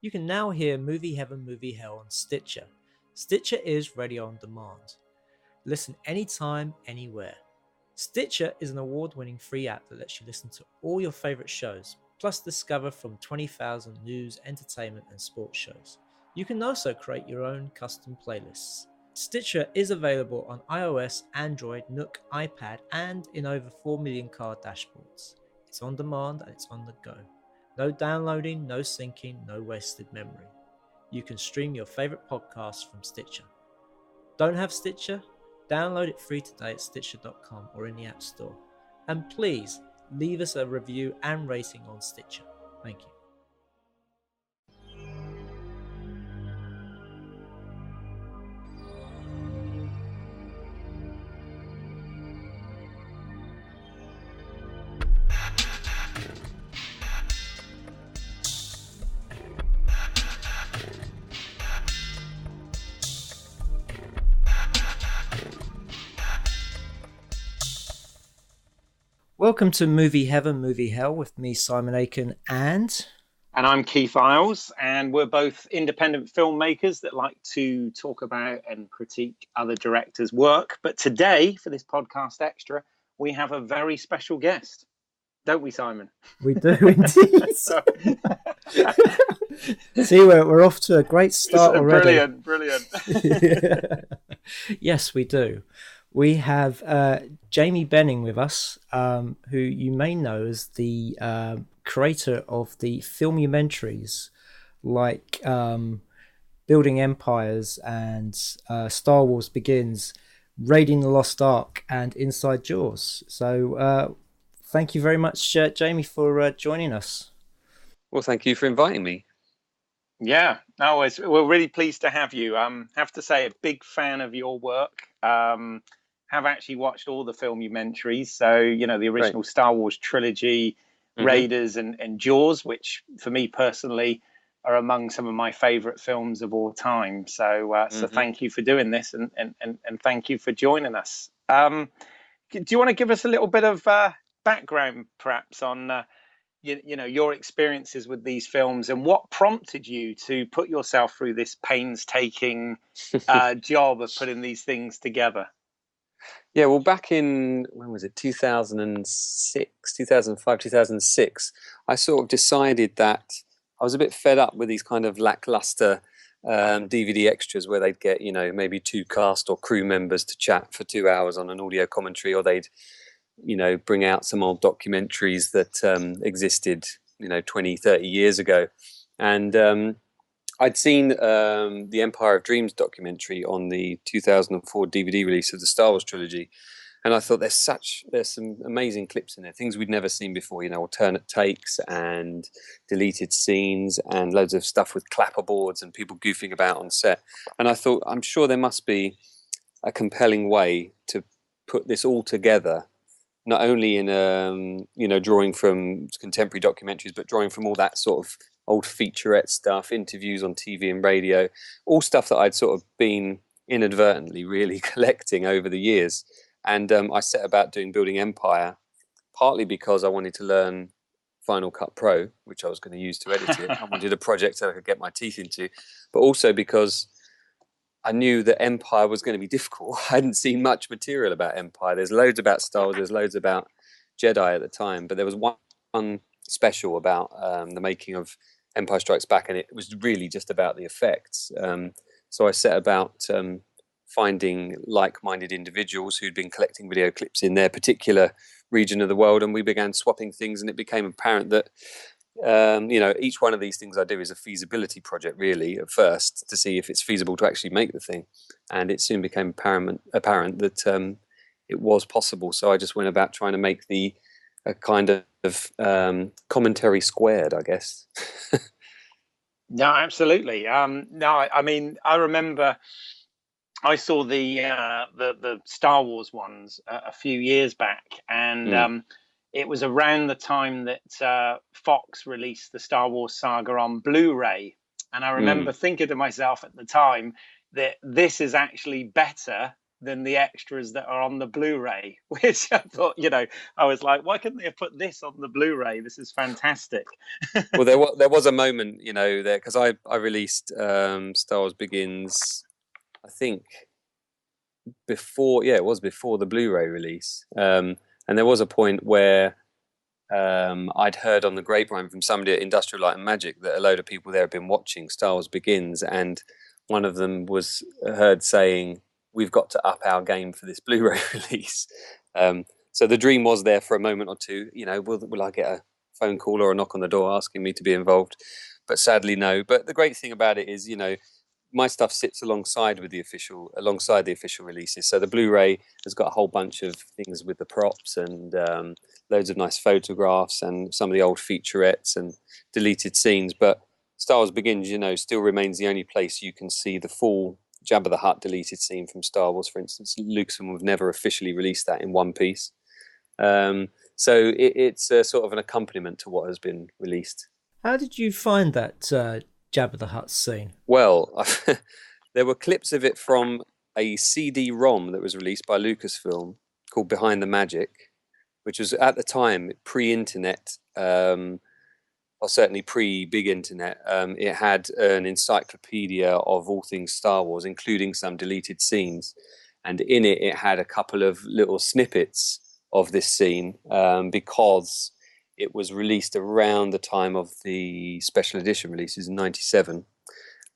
You can now hear Movie Heaven, Movie Hell on Stitcher. Stitcher is radio on demand. Listen anytime, anywhere. Stitcher is an award-winning free app that lets you listen to all your favorite shows, plus discover from 20,000 news, entertainment, and sports shows. You can also create your own custom playlists. Stitcher is available on iOS, Android, Nook, iPad, and in over 4 million car dashboards. It's on demand and it's on the go. No downloading, no syncing, no wasted memory. You can stream your favorite podcasts from Stitcher. Don't have Stitcher? Download it free today at Stitcher.com or in the App Store. And please leave us a review and rating on Stitcher. Thank you. Welcome to Movie Heaven, Movie Hell with me, Simon Aitken, and I'm Keith Eyles, and we're both independent filmmakers that like to talk about and critique other directors' work. But today, for this podcast extra, we have a very special guest. Don't we, Simon? We do indeed. See, we're off to a great start already. Brilliant. Yes, we do. We have Jamie Benning with us, who you may know as the creator of the filmumentaries like Building Empires and Star Wars Begins, Raiding the Lost Ark, and Inside Jaws. So thank you very much, Jamie, for joining us. Well, thank you for inviting me. Yeah, we're really pleased to have you. Have to say, a big fan of your work. Have actually watched all the filmumentaries. So, the original Star Wars trilogy, Raiders and Jaws, which for me personally are among some of my favorite films of all time. So, so thank you for doing this and thank you for joining us. Do you want to give us a little bit of background perhaps on, your experiences with these films and what prompted you to put yourself through this painstaking job of putting these things together? Yeah, well, back in, when was it, 2006, 2005, 2006, I sort of decided that I was a bit fed up with these kind of lackluster DVD extras where they'd get, maybe two cast or crew members to chat for 2 hours on an audio commentary, or they'd, bring out some old documentaries that existed, 20, 30 years ago. And I'd seen the Empire of Dreams documentary on the 2004 DVD release of the Star Wars trilogy, and I thought there's some amazing clips in there, things we'd never seen before, alternate takes and deleted scenes and loads of stuff with clapperboards and people goofing about on set. And I thought, I'm sure there must be a compelling way to put this all together, not only in drawing from contemporary documentaries, but drawing from all that sort of old featurette stuff, interviews on TV and radio, all stuff that I'd sort of been inadvertently really collecting over the years. And I set about doing Building Empire, partly because I wanted to learn Final Cut Pro, which I was going to use to edit it. I wanted a project that I could get my teeth into, but also because I knew that Empire was going to be difficult. I hadn't seen much material about Empire. There's loads about Star Wars, there's loads about Jedi at the time, but there was one special about the making of Empire Strikes Back, and it was really just about the effects. So I set about finding like-minded individuals who'd been collecting video clips in their particular region of the world, and we began swapping things, and it became apparent that each one of these things I do is a feasibility project, really, at first, to see if it's feasible to actually make the thing. And it soon became apparent that it was possible. So I just went about trying to make a kind of commentary squared, I guess. No, absolutely. I mean, I remember I saw the Star Wars ones a few years back, and it was around the time that Fox released the Star Wars saga on Blu-ray. And I remember thinking to myself at the time that this is actually better than the extras that are on the Blu-ray, which I thought, I was like, why couldn't they have put this on the Blu-ray? This is fantastic. Well, there was a moment, there, because I released Star Wars Begins, I think it was before the Blu-ray release, and there was a point where I'd heard on the grapevine from somebody at Industrial Light and Magic that a load of people there had been watching Star Wars Begins, and one of them was heard saying, "We've got to up our game for this Blu-ray release." So the dream was there for a moment or two. Will I get a phone call or a knock on the door asking me to be involved? But sadly, no. But the great thing about it is, my stuff sits alongside the official releases. So the Blu-ray has got a whole bunch of things with the props and loads of nice photographs and some of the old featurettes and deleted scenes. But Star Wars Begins, still remains the only place you can see the full Jabba the Hutt deleted scene from Star Wars, for instance. Lucasfilm have never officially released that in one piece. So it's sort of an accompaniment to what has been released. How did you find that Jabba the Hutt scene? Well, there were clips of it from a CD-ROM that was released by Lucasfilm called Behind the Magic, which was at the time pre-internet, or certainly pre-big internet. It had an encyclopedia of all things Star Wars, including some deleted scenes. And in it had a couple of little snippets of this scene because it was released around the time of the special edition releases in '97.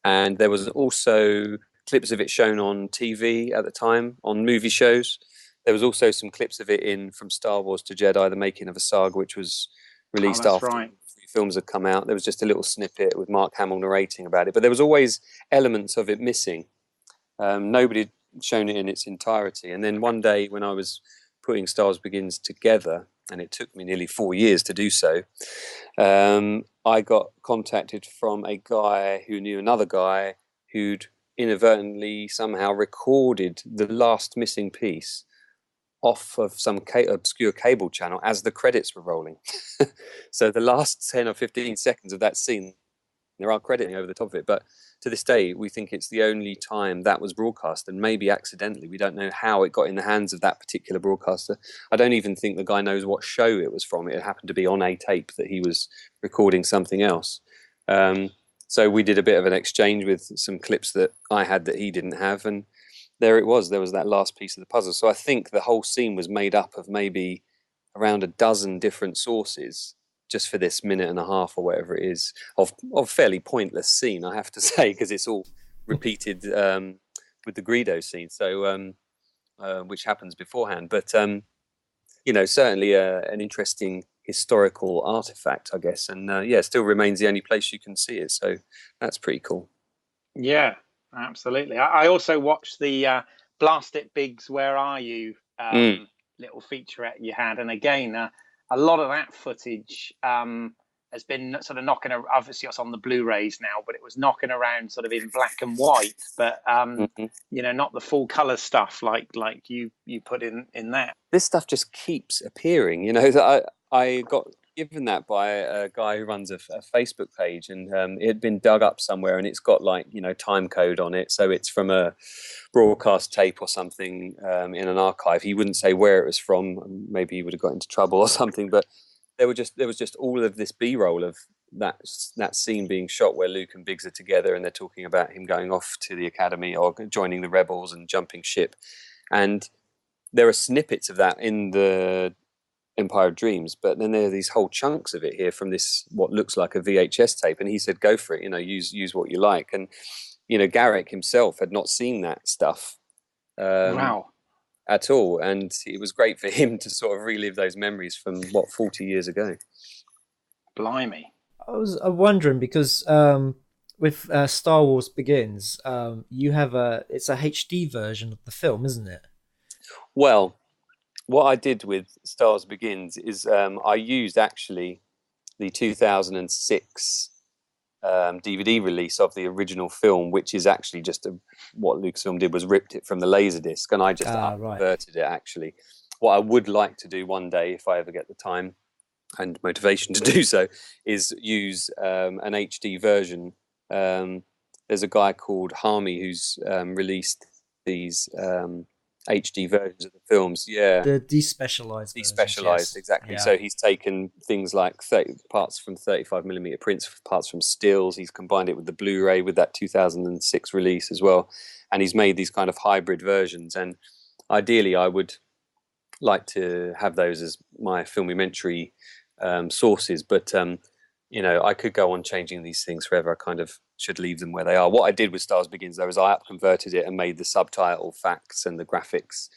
And there was also clips of it shown on TV at the time, on movie shows. There was also some clips of it from Star Wars to Jedi, The Making of a Saga, which was released after right. 3 films had come out. There was just a little snippet with Mark Hamill narrating about it. But there was always elements of it missing. Nobody had shown it in its entirety. And then one day when I was putting Star Wars Begins together, and it took me nearly 4 years to do so, I got contacted from a guy who knew another guy who'd inadvertently somehow recorded the last missing piece off of some obscure cable channel as the credits were rolling. So the last 10 or 15 seconds of that scene, there are crediting over the top of it, but to this day we think it's the only time that was broadcast, and maybe accidentally. We don't know how it got in the hands of that particular broadcaster. I don't even think the guy knows what show it was from. It happened to be on a tape that he was recording something else. So we did a bit of an exchange with some clips that I had that he didn't have, and there it was. There was that last piece of the puzzle. So I think the whole scene was made up of maybe around a dozen different sources just for this minute and a half or whatever it is of fairly pointless scene, I have to say, because it's all repeated with the Greedo scene, so which happens beforehand. But certainly an interesting historical artifact, I guess, and still remains the only place you can see it. So that's pretty cool. Yeah, absolutely. I also watched the Blast It Biggs, Where Are You little featurette you had, and again a lot of that footage has been sort of knocking around. Obviously it's on the Blu-rays now, but it was knocking around sort of in black and white, but not the full color stuff like you put in that. This stuff just keeps appearing. I got given that by a guy who runs a Facebook page, and it had been dug up somewhere, and it's got time code on it, so it's from a broadcast tape or something in an archive. He wouldn't say where it was from. Maybe he would have got into trouble or something, but there was just all of this B-roll of that scene being shot where Luke and Biggs are together, and they're talking about him going off to the academy or joining the rebels and jumping ship, and there are snippets of that in the Empire of Dreams, but then there are these whole chunks of it here from this what looks like a VHS tape, and he said go for it, use what you like. And Garrick himself had not seen that stuff Wow. at all, and it was great for him to sort of relive those memories from 40 years ago. Blimey. I was wondering because with Star Wars Begins, you have it's a HD version of the film, isn't it? Well, what I did with Star Wars Begins is I used actually the 2006 DVD release of the original film, which is actually just what Lucasfilm did was ripped it from the Laserdisc, and I just converted it actually. What I would like to do one day, if I ever get the time and motivation to do so, is use an HD version. There's a guy called Harmy who's released these HD versions of the films. Yeah, The despecialized versions, yes. exactly. Yeah. So he's taken things like parts from 35mm prints, parts from stills. He's combined it with the Blu-ray with that 2006 release as well, and he's made these kind of hybrid versions. And ideally, I would like to have those as my filmumentary sources, but you know, I could go on changing these things forever. I kind of should leave them where they are. What I did with Stars Begins, though, is I up-converted it and made the subtitle facts and the graphics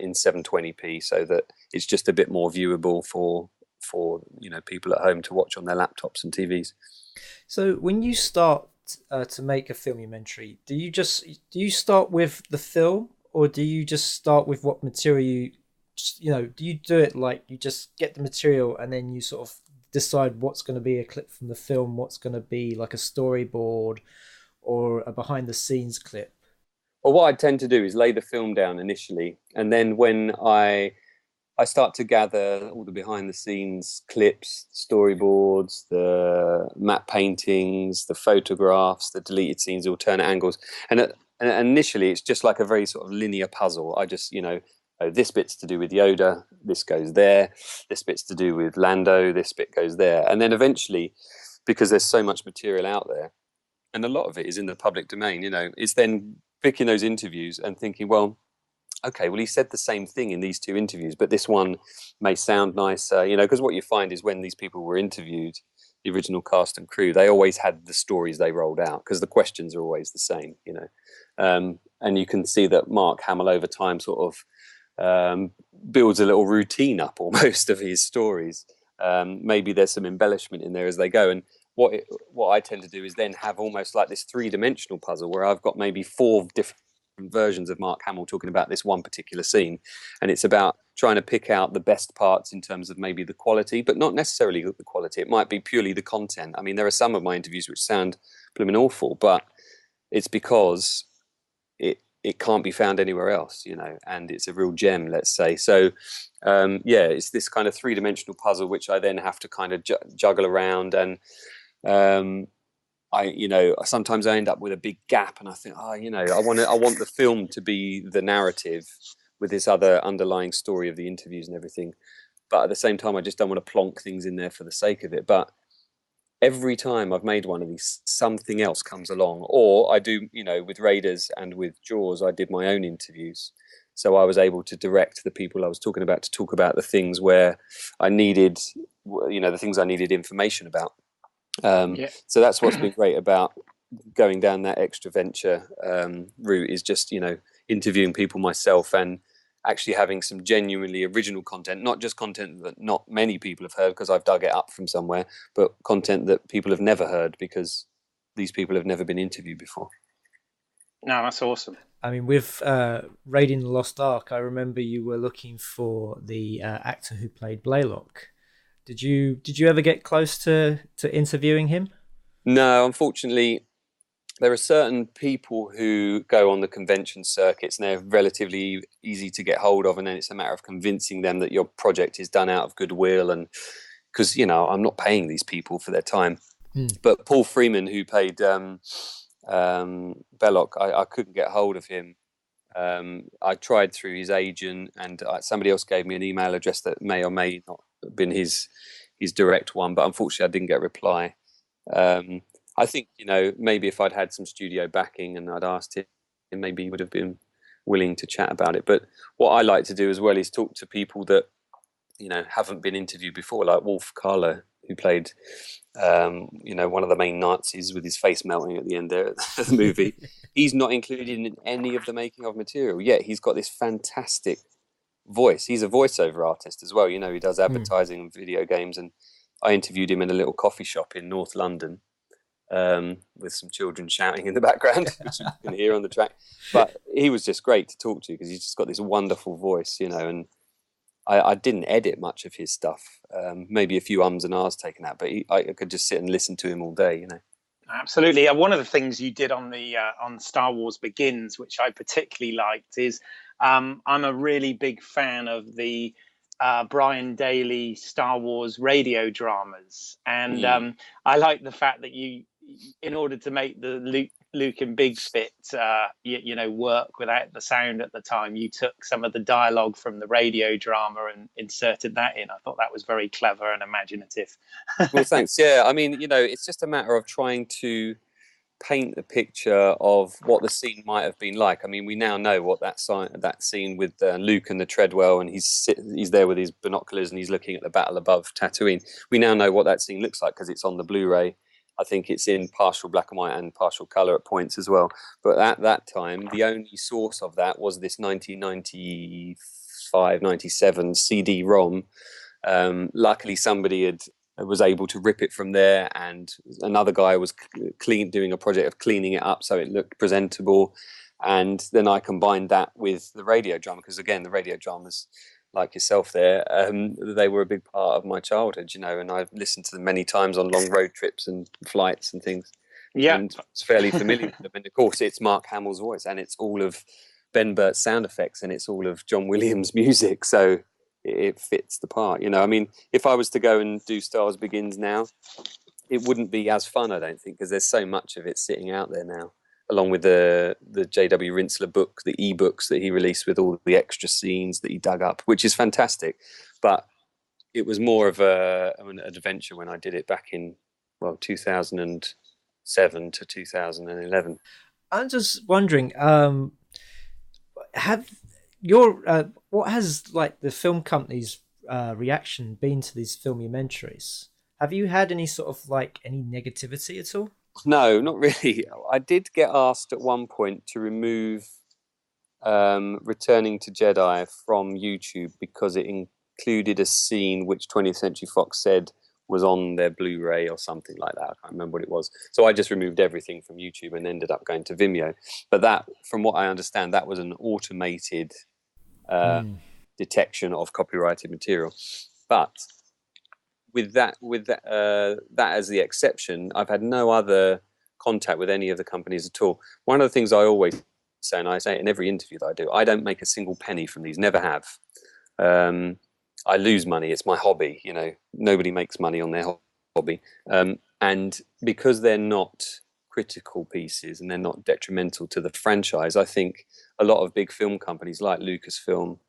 in 720p, so that it's just a bit more viewable for you know, people at home to watch on their laptops and TVs. So when you start to make a filmumentary, do you start with the film, or do you just start with what material do you do it like you just get the material and then you sort of decide what's going to be a clip from the film, what's going to be like a storyboard or a behind the scenes clip? Well, what I tend to do is lay the film down initially, and then when I start to gather all the behind the scenes clips, storyboards, the matte paintings, the photographs, the deleted scenes, alternate angles, and initially it's just like a very sort of linear puzzle. I just, you know, oh, this bit's to do with Yoda, this goes there, this bit's to do with Lando, this bit goes there. And then eventually, because there's so much material out there, and a lot of it is in the public domain, you know, it's then picking those interviews and thinking, well, okay, well, he said the same thing in these two interviews, but this one may sound nicer, you know, because what you find is when these people were interviewed, the original cast and crew, they always had the stories they rolled out because the questions are always the same, you know. And you can see that Mark Hamill over time sort of builds a little routine up almost of his stories. Maybe there's some embellishment in there as they go. And what I tend to do is then have almost like this three-dimensional puzzle where I've got maybe 4 different versions of Mark Hamill talking about this one particular scene, and it's about trying to pick out the best parts in terms of maybe the quality, but not necessarily the quality. It might be purely the content. I mean, there are some of my interviews which sound blooming awful, but it's because it can't be found anywhere else, you know, and it's a real gem, let's say. So yeah, it's this kind of three-dimensional puzzle which I then have to kind of juggle around, and you know, sometimes I end up with a big gap, and I think, oh, you know, I want the film to be the narrative with this other underlying story of the interviews and everything. But at the same time, I just don't want to plonk things in there for the sake of it. But every time I've made one of these, something else comes along. Or I do, you know, with Raiders and with Jaws, I did my own interviews. So I was able to direct the people I was talking about to talk about the things where I needed, you know, the things I needed information about. So that's what's been great about going down that extra venture route, is just, you know, interviewing people myself and actually having some genuinely original content, not just content that not many people have heard because I've dug it up from somewhere, but content that people have never heard because these people have never been interviewed before. No, that's awesome. I mean, with Raiding the Lost Ark, I remember you were looking for the actor who played Blaylock. Did you ever get close to interviewing him? No, unfortunately, there are certain people who go on the convention circuits and they're relatively easy to get hold of, and then it's a matter of convincing them that your project is done out of goodwill, and because, you know, I'm not paying these people for their time. But Paul Freeman, who played Belloc, I couldn't get hold of him. I tried through his agent, and somebody else gave me an email address that may or may not have been his direct one, but unfortunately I didn't get a reply. I think, you know, maybe if I'd had some studio backing and I'd asked him, maybe he would have been willing to chat about it. But what I like to do as well is talk to people that, you know, haven't been interviewed before, like Wolf Kahler, who played you know, one of the main Nazis with his face melting at the end there of the movie. He's not included in any of the making of material, yet he's got this fantastic voice. He's a voiceover artist as well, you know, he does advertising and video games, and I interviewed him in a little coffee shop in North London with some children shouting in the background, which you can hear on the track. But he was just great to talk to because he's just got this wonderful voice, you know, and I didn't edit much of his stuff. Maybe a few ums and ahs taken out, but I could just sit and listen to him all day, you know. Absolutely. One of the things you did on the on Star Wars Begins, which I particularly liked, is I'm a really big fan of the Brian Daley Star Wars radio dramas, and I like the fact that you, in order to make the Luke Luke and Big's bit, you know, work without the sound at the time. You took some of the dialogue from the radio drama and inserted that in. I thought that was very clever and imaginative. Well, thanks. Yeah, I mean, you know, it's just a matter of trying to paint the picture of what the scene might have been like. I mean, we now know what that scene with Luke and the Treadwell, and he's there with his binoculars and he's looking at the battle above Tatooine. We now know what that scene looks like because it's on the Blu-ray. I think it's in partial black and white and partial color at points as well. But at that time, the only source of that was this 1995-97 CD-ROM. Luckily, somebody was able to rip it from there, and another guy was doing a project of cleaning it up so it looked presentable. And then I combined that with the radio drama, because again, the radio dramas, like yourself there, they were a big part of my childhood, you know, and I've listened to them many times on long road trips and flights and things. Yeah. And it's fairly familiar with them. And of course, it's Mark Hamill's voice, and it's all of Ben Burt's sound effects, and it's all of John Williams' music. So it fits the part, you know. I mean, if I was to go and do Star Wars Begins now, it wouldn't be as fun, I don't think, because there's so much of it sitting out there now, along with the J.W. Rinsler book, the e-books that he released with all the extra scenes that he dug up, which is fantastic. But it was more of an adventure when I did it back in, 2007 to 2011. I'm just wondering, what has like the film company's reaction been to these filmumentaries? Have you had any sort of like any negativity at all? No, not really. I did get asked at one point to remove Returning to Jedi from YouTube because it included a scene which 20th Century Fox said was on their Blu-ray or something like that. I can't remember what it was. So I just removed everything from YouTube and ended up going to Vimeo. But that, from what I understand, that was an automated detection of copyrighted material. But with that as the exception, I've had no other contact with any of the companies at all. One of the things I always say, and I say it in every interview that I do, I don't make a single penny from these, never have. I lose money. It's my hobby. You know, nobody makes money on their hobby. And because they're not critical pieces and they're not detrimental to the franchise, I think a lot of big film companies like Lucasfilm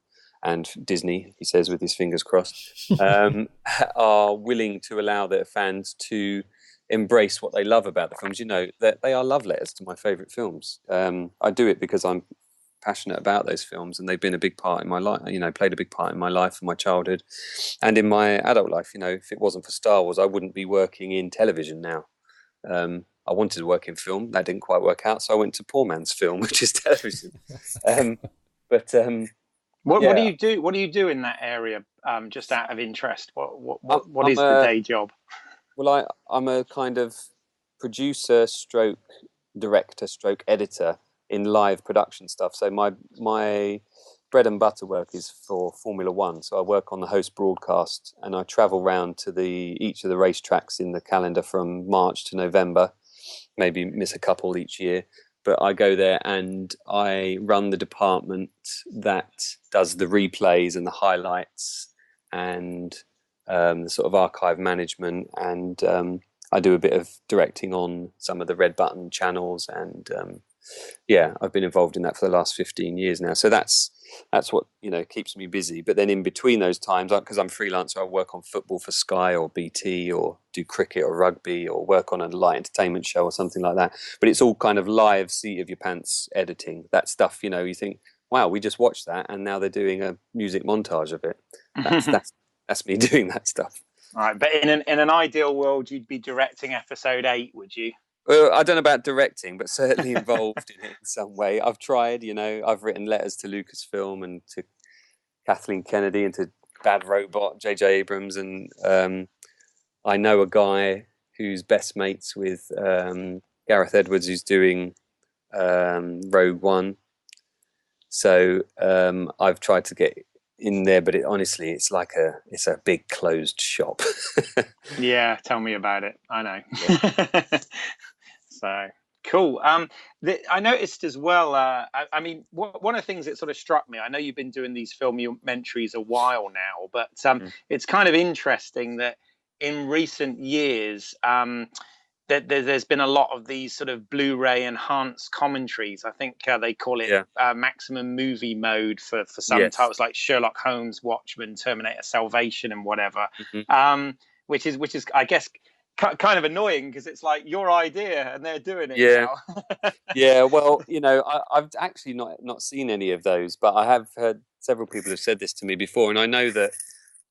and Disney, he says with his fingers crossed, are willing to allow their fans to embrace what they love about the films. You know, that they are love letters to my favourite films. I do it because I'm passionate about those films, and they've been a big part in my life, you know, played a big part in my life and my childhood and in my adult life. You know, if it wasn't for Star Wars, I wouldn't be working in television now. I wanted to work in film. That didn't quite work out, so I went to poor man's film, which is television. What do you do? What do you do in that area? Just out of interest, what is the day job? Well, I'm a kind of producer, stroke director, stroke editor in live production stuff. So my bread and butter work is for Formula One. So I work on the host broadcast, and I travel around to each of the racetracks in the calendar from March to November. Maybe miss a couple each year. But I go there and I run the department that does the replays and the highlights and the sort of archive management. And I do a bit of directing on some of the Red Button channels. And I've been involved in that for the last 15 years now. So that's what, you know, keeps me busy. But then in between those times, because I'm freelancer, I work on football for Sky or BT, or do cricket or rugby, or work on a light entertainment show or something like that. But it's all kind of live, seat of your pants editing. That stuff, you know, you think, wow, we just watched that, and now they're doing a music montage of it. That's me doing that stuff. All right, but in an ideal world, you'd be directing episode 8, would you? Well, I don't know about directing, but certainly involved in it in some way. I've tried, you know, I've written letters to Lucasfilm and to Kathleen Kennedy and to Bad Robot, J.J. Abrams, and I know a guy who's best mates with Gareth Edwards, who's doing Rogue One. So I've tried to get in there, but honestly, it's a big closed shop. Yeah, tell me about it. I know. Yeah. So cool. I noticed as well. I mean, one of the things that sort of struck me. I know you've been doing these filmumentaries a while now, but it's kind of interesting that in recent years, there's been a lot of these sort of Blu-ray enhanced commentaries. I think they call it maximum movie mode for some titles like Sherlock Holmes, Watchmen, Terminator Salvation, and whatever. Which is I guess kind of annoying, because it's like your idea and they're doing it now. Yeah, well, I've actually not seen any of those, but I have heard several people have said this to me before, and I know that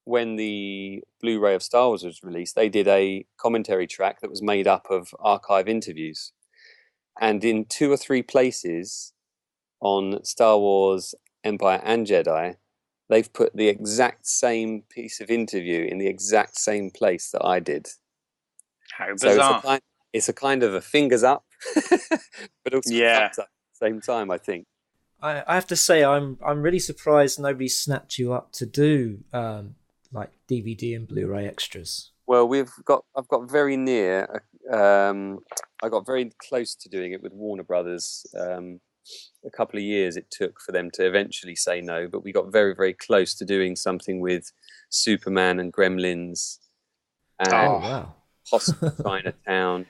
when the Blu-ray of Star Wars was released, they did a commentary track that was made up of archive interviews. And in 2 or 3 places on Star Wars, Empire and Jedi, they've put the exact same piece of interview in the exact same place that I did. How bizarre. So it's a kind of a fingers up, but also thumbs up at the same time, I think. I have to say, I'm really surprised nobody snapped you up to do like DVD and Blu-ray extras. Well, I've got very near. I got very close to doing it with Warner Brothers. A couple of years it took for them to eventually say no, but we got very, very close to doing something with Superman and Gremlins and Hospital Chinatown,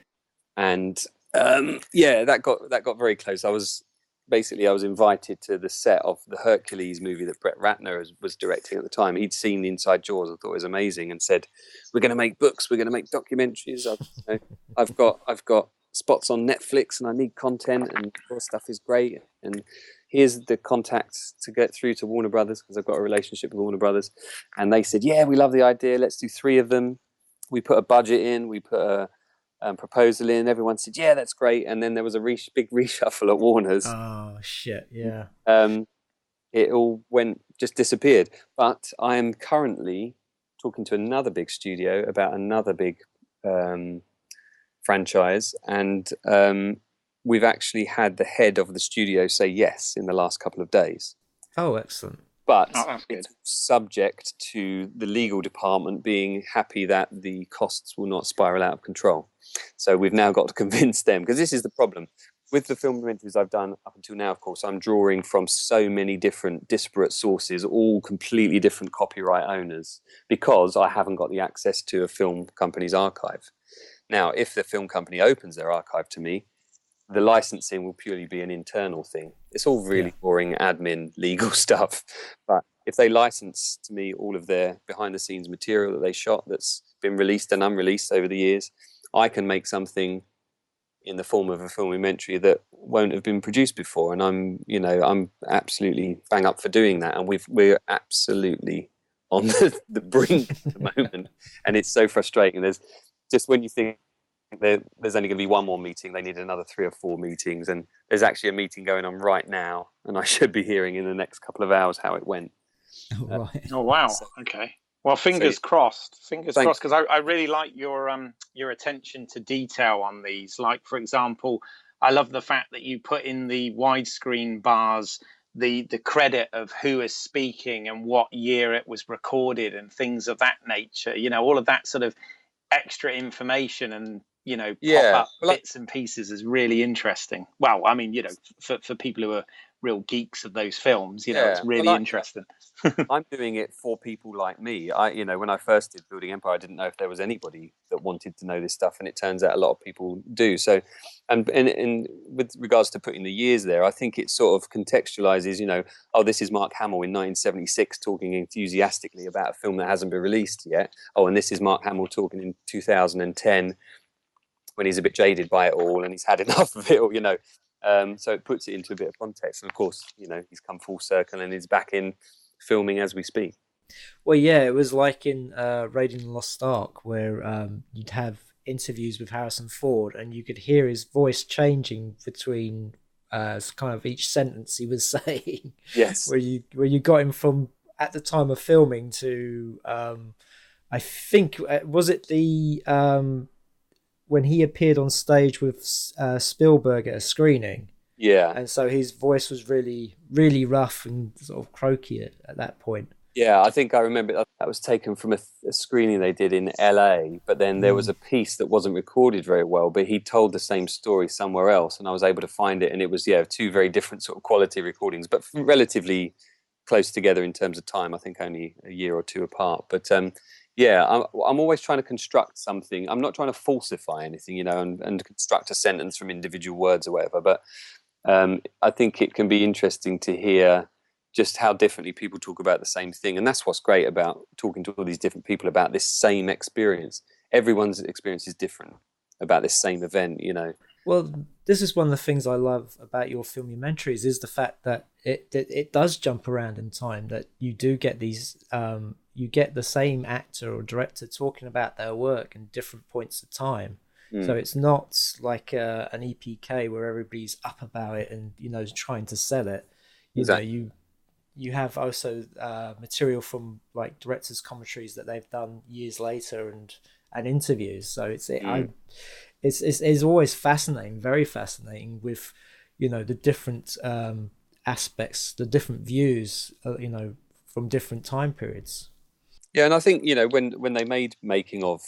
and that got very close. I was invited to the set of the Hercules movie that Brett Ratner was directing at the time. He'd seen Inside Jaws, I thought it was amazing, and said, "We're going to make books, we're going to make documentaries. I've got spots on Netflix, and I need content, and your stuff is great. And here's the contacts to get through to Warner Brothers, because I've got a relationship with Warner Brothers." And they said, "Yeah, we love the idea. Let's do 3 of them." We put a budget in. We put a proposal in. Everyone said, "Yeah, that's great." And then there was a big reshuffle at Warner's. Oh shit! Yeah. It all just disappeared. But I am currently talking to another big studio about another big franchise, and we've actually had the head of the studio say yes in the last couple of days. Oh, excellent. But it's subject to the legal department being happy that the costs will not spiral out of control. So we've now got to convince them, because this is the problem. With the film documentaries I've done up until now, of course, I'm drawing from so many different disparate sources, all completely different copyright owners, because I haven't got the access to a film company's archive. Now, if the film company opens their archive to me, the licensing will purely be an internal thing. It's all really boring admin legal stuff. But if they license to me all of their behind-the-scenes material that they shot that's been released and unreleased over the years, I can make something in the form of a filmdocumentary that won't have been produced before. And I'm absolutely bang up for doing that. And we're absolutely on the brink at the moment. And it's so frustrating. There's just, when you think there's only going to be one more meeting, they need another 3 or 4 meetings, and there's actually a meeting going on right now, and I should be hearing in the next couple of hours how it went. Oh wow. Okay, well, fingers crossed, because I really like your attention to detail on these. Like, for example, I love the fact that you put in the widescreen bars the credit of who is speaking and what year it was recorded and things of that nature, all of that sort of extra information and pop up bits and pieces is really interesting. Well, I mean, for people who are real geeks of those films, it's really interesting. I'm doing it for people like me. When I first did Building Empire, I didn't know if there was anybody that wanted to know this stuff, and it turns out a lot of people do. So, and with regards to putting the years there, I think it sort of contextualizes, this is Mark Hamill in 1976 talking enthusiastically about a film that hasn't been released yet. Oh, and this is Mark Hamill talking in 2010 when he's a bit jaded by it all and he's had enough of it all, so it puts it into a bit of context. And of course, he's come full circle and he's back in filming as we speak. Well, yeah, it was like in Raiding the Lost Ark, where you'd have interviews with Harrison Ford and you could hear his voice changing between kind of each sentence he was saying. Yes. where you got him from at the time of filming to I think was it the when he appeared on stage with Spielberg at a screening. Yeah. And so his voice was really, really rough and sort of croaky at that point. Yeah, I think I remember that was taken from a screening they did in LA, but then there was a piece that wasn't recorded very well, but he told the same story somewhere else, and I was able to find it, and it was 2 very different sort of quality recordings, but relatively close together in terms of time. I think only a year or 2 apart. But yeah, I'm always trying to construct something. I'm not trying to falsify anything, you know, and construct a sentence from individual words or whatever. But I think it can be interesting to hear just how differently people talk about the same thing. And that's what's great about talking to all these different people about this same experience. Everyone's experience is different about this same event, you know. Well, this is one of the things I love about your filmumentaries is the fact that it does jump around in time, that you do get these you get the same actor or director talking about their work in different points of time. So it's not like an EPK where everybody's up about it and, you know, trying to sell it. You Exactly. know, you have also material from like directors' commentaries that they've done years later and interviews. So it's always fascinating, very fascinating with, you know, the different aspects, the different views, you know, from different time periods. Yeah, and I think, you know, when they made making of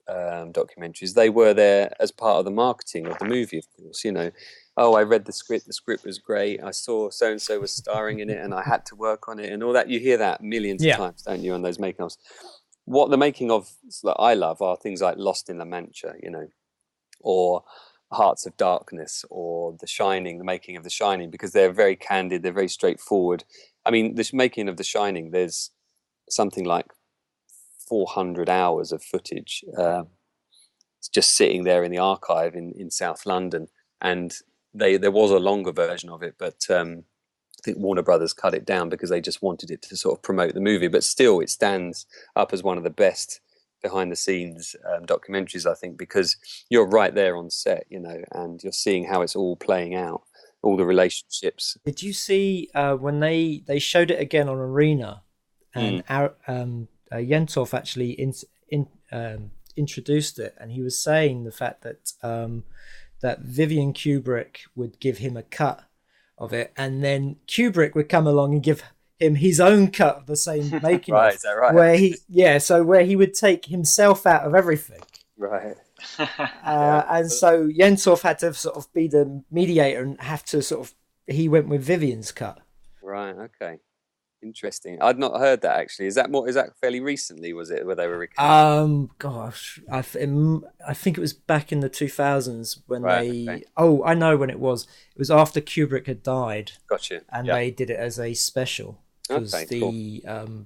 documentaries, they were there as part of the marketing of the movie, of course. You know, oh, I read the script was great, I saw so and so was starring in it, and I had to work on it, and all that. You hear that millions of times, don't you, on those making ofs? What the making of that I love are things like Lost in La Mancha, you know, or Hearts of Darkness, or The Shining, the making of The Shining, because they're very candid, they're very straightforward. I mean, this making of The Shining, there's something like 400 hours of footage just sitting there in the archive in South London, and there was a longer version of it, but I think Warner Brothers cut it down because they just wanted it to sort of promote the movie. But still, it stands up as one of the best behind the scenes documentaries, I think, because you're right there on set, you know, and you're seeing how it's all playing out, all the relationships. Did you see when they showed it again on Arena, and Yentov actually introduced it, and he was saying the fact that that Vivian Kubrick would give him a cut of it, and then Kubrick would come along and give him his own cut of the same making Right, of, is that right? where he would take himself out of everything. Right. And so Yentov had to sort of be the mediator and have to sort of, he went with Vivian's cut. Right, okay. Interesting. I'd not heard that, actually. Is that fairly recently, was it, where they were recording? Gosh, I think it was back in the 2000s when Okay. Oh, I know when it was. It was after Kubrick had died. Gotcha. And they did it as a special. Because Okay,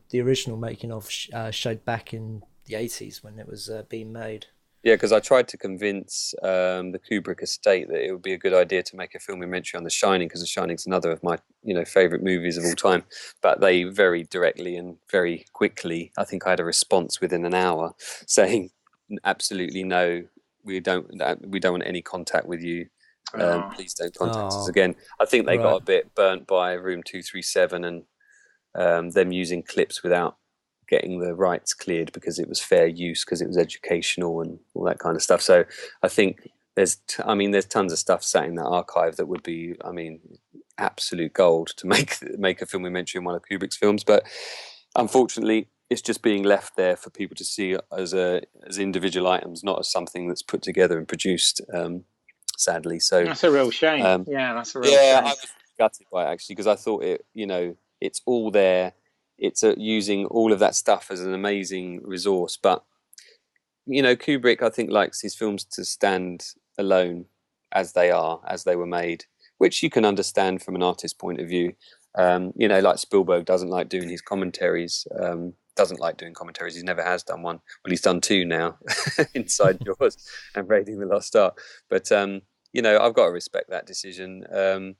the original making of showed back in the 80s when it was being made. Yeah, because I tried to convince the Kubrick estate that it would be a good idea to make a filmmumentary on The Shining, because The Shining's another of my, you know, favorite movies of all time. But they very directly and very quickly, I think I had a response within an hour saying, absolutely no, we don't want any contact with you. Please don't contact us again. I think they got a bit burnt by Room 237 and them using clips without getting the rights cleared because it was fair use, because it was educational and all that kind of stuff. So I think there's tons of stuff sat in that archive that would be, I mean, absolute gold to make a filmmumentary in one of Kubrick's films. But unfortunately, it's just being left there for people to see as individual items, not as something that's put together and produced. Sadly, so that's a real shame. That's a real shame. I was gutted by it, actually, because I thought it, you know, it's all there. It's using all of that stuff as an amazing resource. But, you know, Kubrick, I think, likes his films to stand alone as they are, as they were made, which you can understand from an artist's point of view. You know, like Spielberg doesn't like doing his commentaries, He never has done one. Well, he's done two now, Inside Jaws and Raiding the Lost Ark. But, you know, I've got to respect that decision.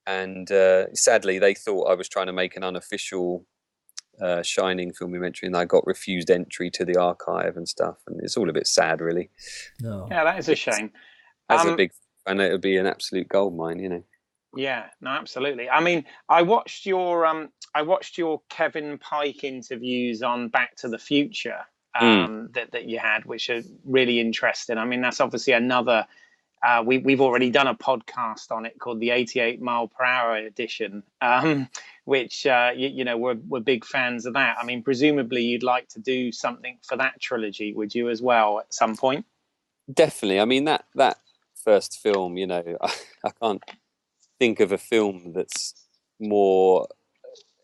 And sadly, they thought I was trying to make an unofficial Shining filmmumentary, and I got refused entry to the archive and stuff, and it's all a bit sad, really. No. Yeah, that is a shame. As a big fan, it would be an absolute goldmine, you know. Yeah, no, absolutely. I mean, I watched your Kevin Pike interviews on Back to the Future that you had, which are really interesting. I mean, that's obviously another. We've already done a podcast on it called the 88 mile per hour edition, which you know, we're big fans of that. I mean, presumably you'd like to do something for that trilogy, would you, as well, at some point? Definitely. I mean, that first film, you know, I can't think of a film that's more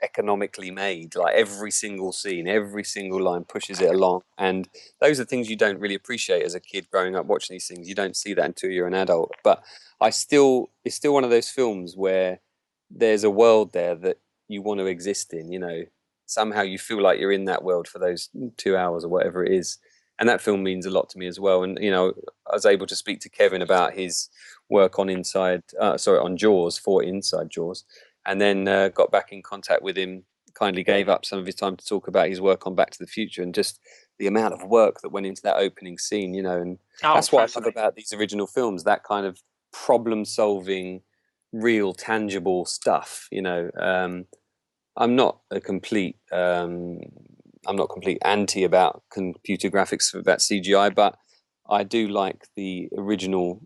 economically made. Like every single scene, every single line pushes it along, and those are things you don't really appreciate as a kid growing up watching these things. You don't see that until you're an adult. But it's still one of those films where there's a world there that you want to exist in. You know, somehow you feel like you're in that world for those 2 hours or whatever it is. And that film means a lot to me as well. And, you know, I was able to speak to Kevin about his work on on Jaws, for Inside Jaws, and then got back in contact with him, kindly gave up some of his time to talk about his work on Back to the Future and just the amount of work that went into that opening scene, you know. And that's what I love about these original films, that kind of problem-solving, real, tangible stuff, you know. I'm not complete anti about computer graphics, about CGI, but I do like the original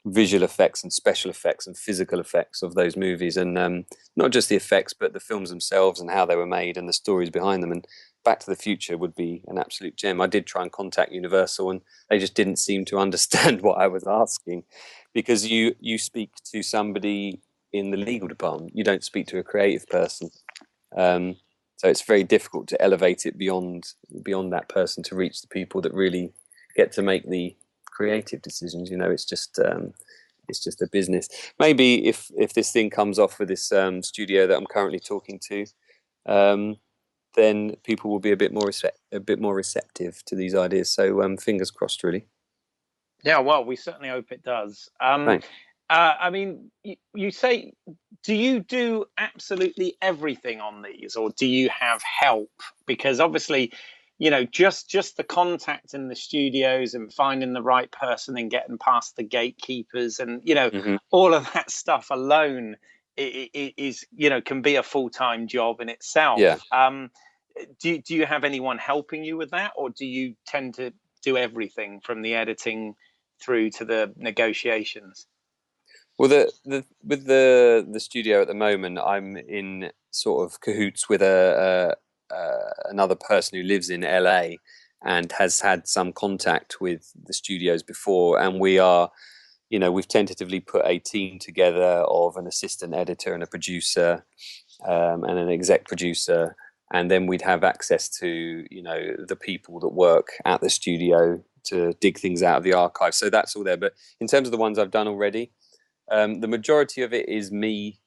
visual effects and special effects and physical effects of those movies, and not just the effects, but the films themselves and how they were made and the stories behind them. And Back to the Future would be an absolute gem. I did try and contact Universal, and they just didn't seem to understand what I was asking, because you speak to somebody in the legal department, you don't speak to a creative person. So it's very difficult to elevate it beyond that person to reach the people that really get to make the creative decisions. You know, it's just a business. Maybe if this thing comes off with this studio that I'm currently talking to, then people will be a bit more receptive to these ideas. So fingers crossed, really. Yeah, well, we certainly hope it does. Thanks. I mean, you say, do you do absolutely everything on these, or do you have help? Because obviously, you know, just the contact in the studios and finding the right person and getting past the gatekeepers and, you know, all of that stuff alone is, you know, can be a full-time job in itself. Yeah. Do you have anyone helping you with that, or do you tend to do everything from the editing through to the negotiations? Well, with the studio at the moment, I'm in sort of cahoots with another person who lives in LA and has had some contact with the studios before, and we are, you know, we've tentatively put a team together of an assistant editor and a producer and an exec producer, and then we'd have access to, you know, the people that work at the studio to dig things out of the archive. So that's all there. But in terms of the ones I've done already, the majority of it is me.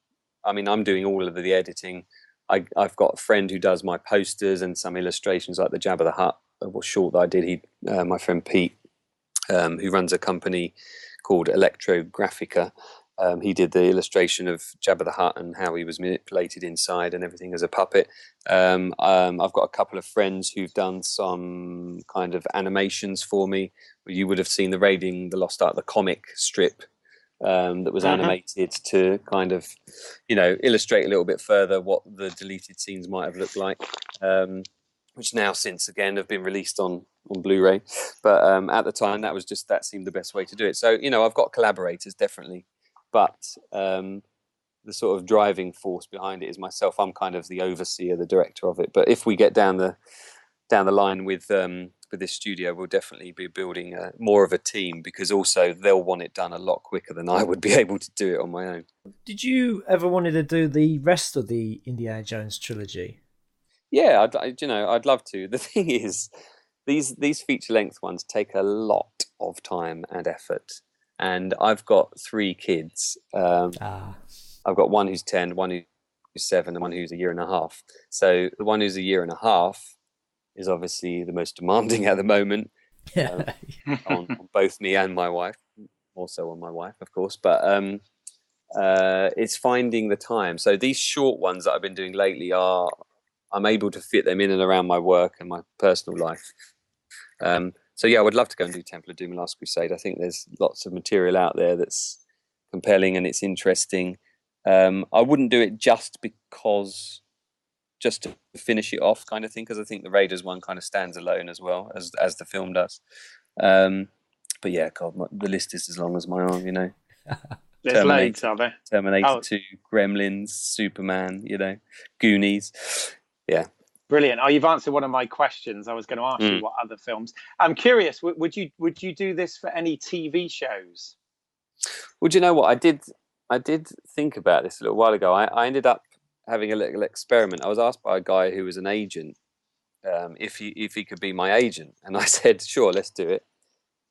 I mean, I'm doing all of the editing. I've got a friend who does my posters and some illustrations, like the Jabba the Hutt short that I did. My friend Pete, who runs a company called Electrographica, he did the illustration of Jabba the Hutt and how he was manipulated inside and everything as a puppet. I've got a couple of friends who've done some kind of animations for me. You would have seen the Raiding the Lost Ark, the comic strip that was animated to kind of, you know, illustrate a little bit further what the deleted scenes might have looked like, which now since again have been released on Blu-ray. But at the time, that seemed the best way to do it. So, you know, I've got collaborators, definitely, but the sort of driving force behind it is myself. I'm kind of the overseer, the director of it. But if we get down the line with this studio, we'll definitely be building more of a team, because also they'll want it done a lot quicker than I would be able to do it on my own. Did you ever wanted to do the rest of the Indiana Jones trilogy? Yeah, I'd love to. The thing is, these feature-length ones take a lot of time and effort, and I've got 3 kids. I've got one who's 10, one who's 7, and one who's a year and a half. So the one who's a year and a half is obviously the most demanding at the moment, on both me and my wife, also on my wife, of course. But it's finding the time. So these short ones that I've been doing lately I'm able to fit them in and around my work and my personal life. So yeah, I would love to go and do Temple of Doom and Last Crusade. I think there's lots of material out there that's compelling and it's interesting. I wouldn't do it just to finish it off, kind of thing, because I think the Raiders one kind of stands alone as well as the film does. But yeah, God, the list is as long as my arm, you know. There's loads, are there? Terminator 2, Gremlins, Superman, you know, Goonies. Yeah. Brilliant. Oh, you've answered one of my questions. I was going to ask you what other films. I'm curious, would you do this for any TV shows? Well, do you know what? I did think about this a little while ago. I ended up having a little experiment. I was asked by a guy who was an agent if he could be my agent, and I said, sure, let's do it.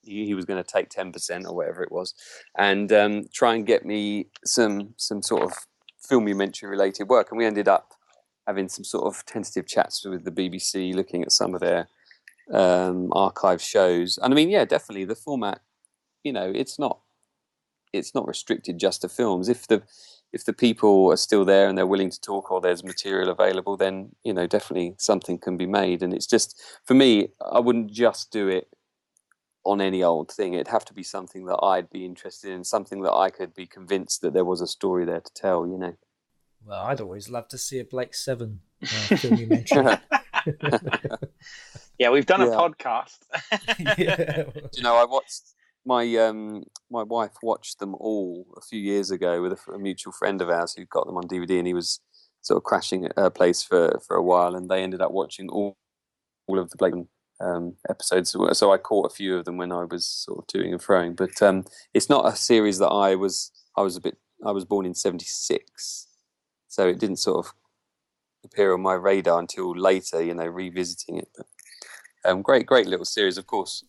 He was going to take 10% or whatever it was, and try and get me some sort of filmumentary related work. And we ended up having some sort of tentative chats with the BBC, looking at some of their archive shows. And I mean, yeah, definitely the format. It's not restricted just to films. If the people are still there and they're willing to talk, or there's material available, then definitely something can be made. And it's just, for me, I wouldn't just do it on any old thing. It'd have to be something that I'd be interested in, something that I could be convinced that there was a story there to tell. Well, I'd always love to see a Blake Seven filmumentary. Yeah, we've done a podcast. Yeah. I watched my wife watched them all a few years ago with a mutual friend of ours who got them on DVD, and he was sort of crashing at her place for a while, and they ended up watching all of the Blake episodes. So I caught a few of them when I was sort of toing and froing, but it's not a series that I was born in '76, so it didn't sort of appear on my radar until later, revisiting it. But great little series, of course,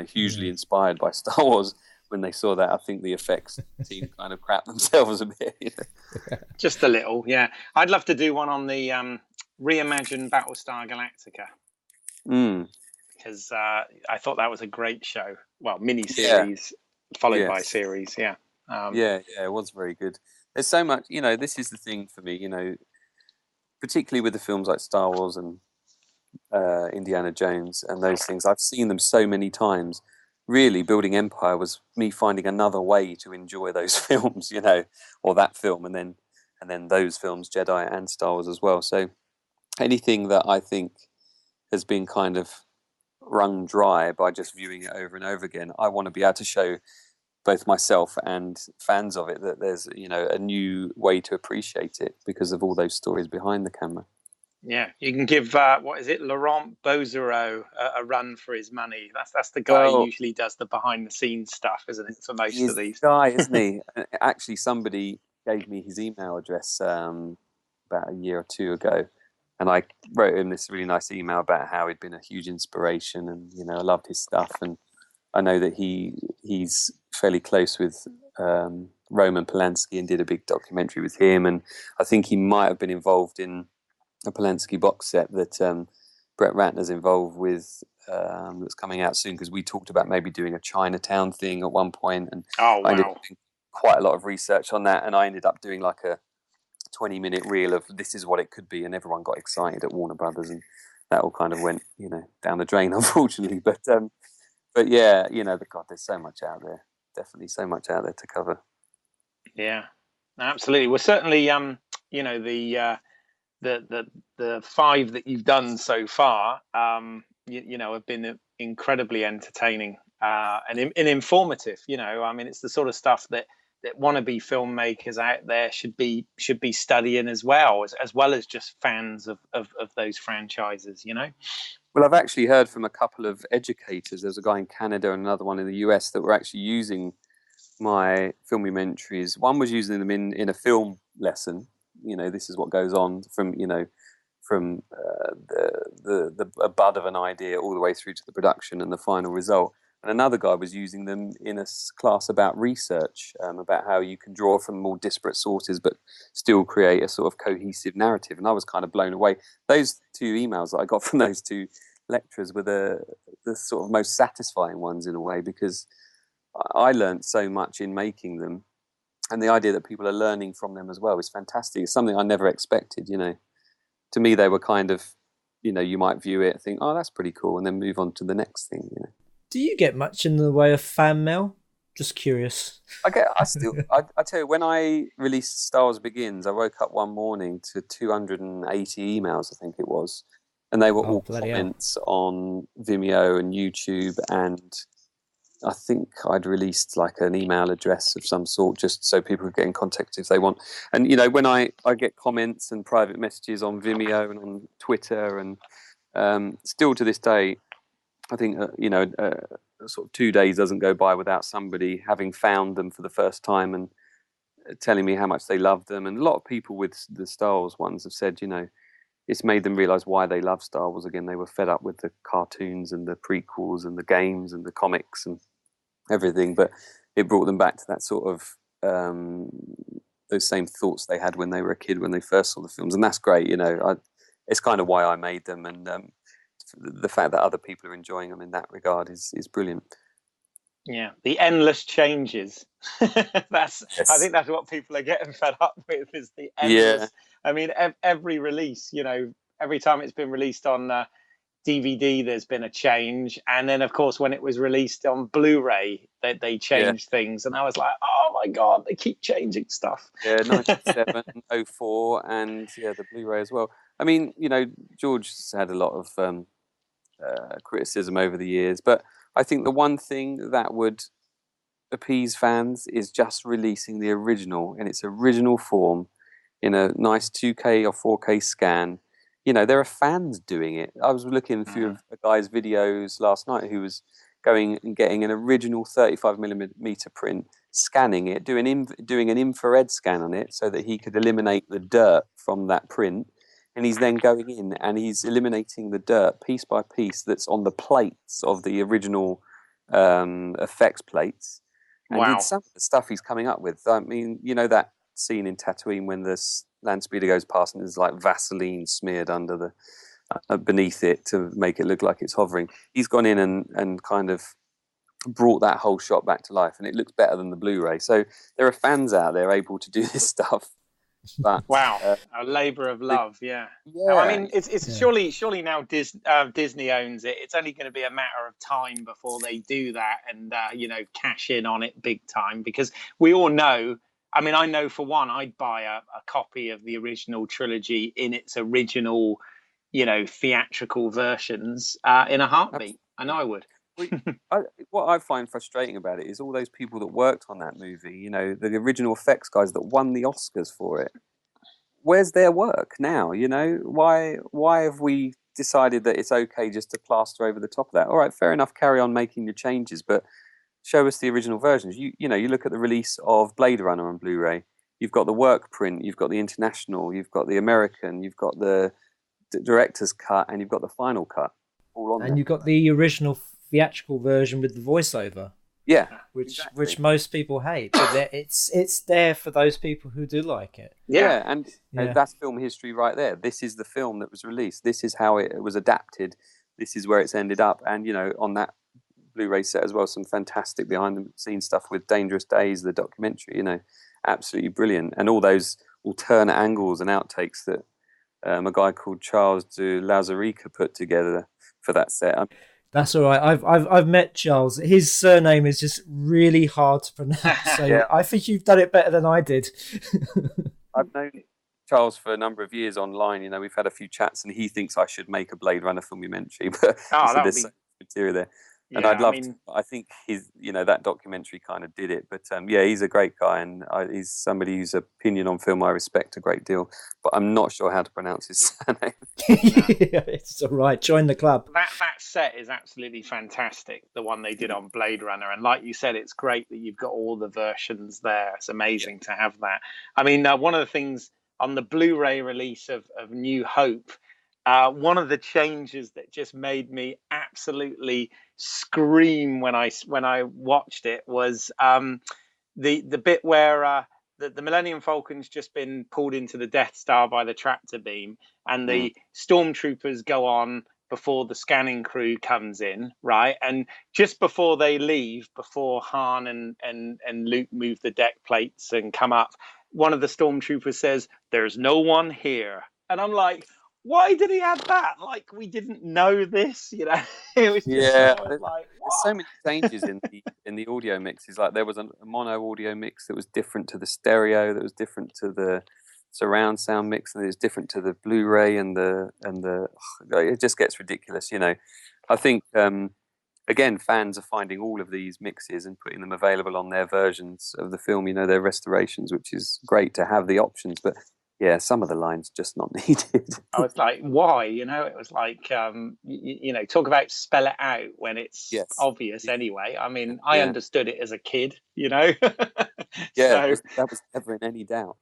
hugely inspired by Star Wars. When they saw that, I think the effects team kind of crapped themselves a bit. Just a little, yeah. I'd love to do one on the reimagined Battlestar Galactica. Because I thought that was a great show. Well, mini-series followed by series, yeah. It was very good. There's so much, this is the thing for me, particularly with the films like Star Wars and Indiana Jones and those things. I've seen them so many times. Really, building Empire was me finding another way to enjoy those films, or that film, and then those films, Jedi and Star Wars as well. So anything that I think has been kind of wrung dry by just viewing it over and over again, I want to be able to show both myself and fans of it that there's a new way to appreciate it because of all those stories behind the camera. Yeah, you can give Laurent Bozereau a run for his money. That's the guy who usually does the behind the scenes stuff, isn't it? For most of these, guy, isn't he? Actually, somebody gave me his email address about a year or two ago, and I wrote him this really nice email about how he'd been a huge inspiration, and I loved his stuff, and I know that he's fairly close with Roman Polanski and did a big documentary with him, and I think he might have been involved in a Polanski box set that Brett Ratner's involved with that's coming out soon, because we talked about maybe doing a Chinatown thing at one point, and I ended up doing quite a lot of research on that, and I ended up doing like a 20-minute reel of this is what it could be, and everyone got excited at Warner Brothers, and that all kind of went down the drain, unfortunately. But yeah, God, there's so much out there. Definitely so much out there to cover. Yeah, absolutely. Well, certainly, the 5 that you've done so far, have been incredibly entertaining and informative. I mean, it's the sort of stuff that wannabe filmmakers out there should be studying as well as just fans of those franchises. Well, I've actually heard from a couple of educators. There's a guy in Canada and another one in the US that were actually using my filmumentaries. One was using them in a film lesson. This is what goes on from the bud of an idea all the way through to the production and the final result. And another guy was using them in a class about research, about how you can draw from more disparate sources but still create a sort of cohesive narrative. And I was kind of blown away. Those 2 emails that I got from those 2 lecturers were the sort of most satisfying ones in a way, because I learned so much in making them, and the idea that people are learning from them as well is fantastic. It's something I never expected. To me, they were kind of, you might view it, think, oh, that's pretty cool, and then move on to the next thing. Do you get much in the way of fan mail? Just curious. I tell you, when I released Star Wars Begins, I woke up one morning to 280 emails, I think it was, and they were all comments on Vimeo and YouTube, and I think I'd released like an email address of some sort just so people could get in contact if they want. And, when I get comments and private messages on Vimeo and on Twitter, and still to this day, I think, sort of 2 days doesn't go by without somebody having found them for the first time and telling me how much they loved them. And a lot of people with the Star Wars ones have said, it's made them realize why they love Star Wars again. They were fed up with the cartoons and the prequels and the games and the comics and everything, but it brought them back to that sort of those same thoughts they had when they were a kid when they first saw the films, and that's great. It's kind of why I made them, and the fact that other people are enjoying them in that regard is brilliant. Yeah, the endless changes. That's Yes. I think that's what people are getting fed up with, is the endless. I mean, every release, every time it's been released on DVD, there's been a change, and then of course when it was released on Blu-ray, they changed things, and I was like, oh my god, they keep changing stuff. 97, 04, and the Blu-ray as well. I mean, George has had a lot of criticism over the years, but I think the one thing that would appease fans is just releasing the original in its original form in a nice 2K or 4K scan. There are fans doing it. I was looking at a few of a guy's videos last night who was going and getting an original 35mm print, scanning it, doing an infrared scan on it so that he could eliminate the dirt from that print. And he's then going in and he's eliminating the dirt piece by piece that's on the plates of the original effects plates. And Wow. some of the stuff he's coming up with. I mean, that scene in Tatooine when the land speeder goes past and there's like Vaseline smeared under the beneath it to make it look like it's hovering. He's gone in and kind of brought that whole shot back to life, and it looks better than the Blu-ray. So there are fans out there able to do this stuff. But, wow, a labour of love, yeah. I mean, it's surely now Disney owns it. It's only going to be a matter of time before they do that and cash in on it big time, because we all know. I mean, I know for one, I'd buy a copy of the original trilogy in its original, theatrical versions in a heartbeat. I know I would. What I find frustrating about it is all those people that worked on that movie, the original effects guys that won the Oscars for it. Where's their work now? Why have we decided that it's okay just to plaster over the top of that? All right, fair enough, carry on making your changes, but show us the original versions. You look at the release of Blade Runner on Blu-ray. You've got the work print, you've got the international, you've got the American, you've got the director's cut, and you've got the final cut. All on there. And you've got the original theatrical version with the voiceover. Yeah, which most people hate, but it's there for those people who do like it. Yeah, and that's film history right there. This is the film that was released. This is how it was adapted. This is where it's ended up. And on that Blu-ray set as well, some fantastic behind-the-scenes stuff with Dangerous Days, the documentary. Absolutely brilliant, and all those alternate angles and outtakes that a guy called Charles de Lazarica put together for that set. That's all right. I've met Charles. His surname is just really hard to pronounce. So I think you've done it better than I did. I've known Charles for a number of years online. We've had a few chats, and he thinks I should make a Blade Runner filmumentary. But there's so much material there. And I think his, that documentary kind of did it. But he's a great guy, and he's somebody whose opinion on film I respect a great deal. But I'm not sure how to pronounce his surname. It's all right. Join the club. That set is absolutely fantastic, the one they did on Blade Runner. And like you said, it's great that you've got all the versions there. It's amazing to have that. I mean, one of the things on the Blu-ray release of New Hope, one of the changes that just made me absolutely scream when I watched it was the bit where the Millennium Falcon's just been pulled into the Death Star by the tractor beam, and the stormtroopers go on before the scanning crew comes in, right? And just before they leave, before Han and Luke move the deck plates and come up, one of the stormtroopers says, "There's no one here." And I'm like, why did he add that? Like, we didn't know this, It was just there's like, so many changes in the audio mixes. Like, there was a mono audio mix that was different to the stereo, that was different to the surround sound mix, and it was different to the Blu-ray and the it just gets ridiculous, I think again, fans are finding all of these mixes and putting them available on their versions of the film, their restorations, which is great to have the options, but yeah, some of the lines just not needed. I was like, why? It was like, talk about spell it out when it's obvious anyway. I mean, I understood it as a kid, Yeah, So that was never in any doubt.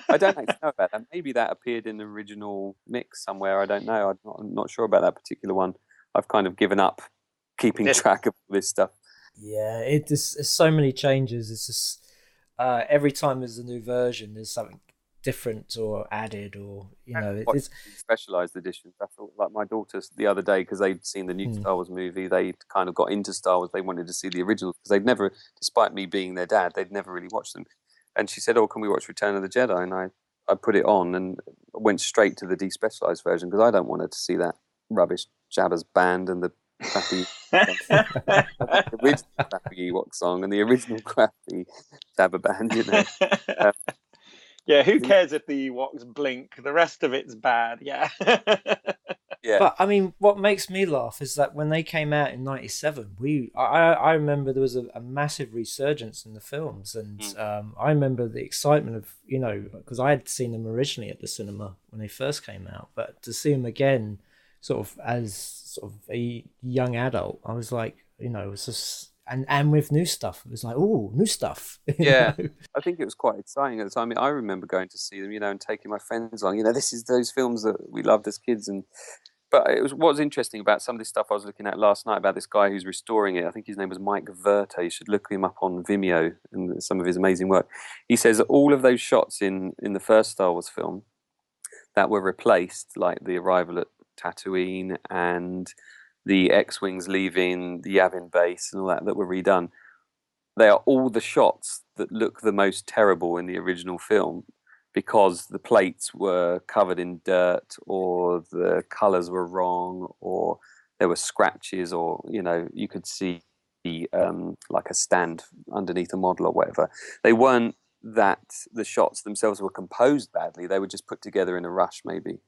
I don't actually know about that. Maybe that appeared in the original mix somewhere. I don't know. I'm not sure about that particular one. I've kind of given up keeping track of this stuff. Yeah, there's so many changes. It's just every time there's a new version, there's something different or added, or it's specialized editions. I thought, like my daughters the other day, because they'd seen the new Star Wars movie, they kind of got into Star Wars. They wanted to see the originals because they'd never, despite me being their dad, they'd never really watched them. And she said, "Oh, can we watch Return of the Jedi?" And I put it on and went straight to the despecialized version because I don't want her to see that rubbish Jabba's band and the crappy the original crappy Ewok song and the original crappy Jabba band, you know. Yeah, who cares if the Ewoks blink? The rest of it's bad. Yeah. Yeah. But I mean, what makes me laugh is that when they came out in '97, I remember there was a massive resurgence in the films, and I remember the excitement of because I had seen them originally at the cinema when they first came out, but to see them again, sort of as sort of a young adult, I was like, it was just and with new stuff, it was like, oh, new stuff. Yeah. I think it was quite exciting at the time. I mean, I remember going to see them, and taking my friends along. This is those films that we loved as kids, But it was what was interesting about some of this stuff I was looking at last night about this guy who's restoring it. I think his name was Mike Verta. You should look him up on Vimeo and some of his amazing work. He says that all of those shots in the first Star Wars film that were replaced, like the arrival at Tatooine and the X-Wings leaving the Yavin base and all that were redone, they are all the shots that look the most terrible in the original film, because the plates were covered in dirt, or the colors were wrong, or there were scratches, or you could see like a stand underneath a model or whatever. They weren't that the shots themselves were composed badly; they were just put together in a rush, maybe.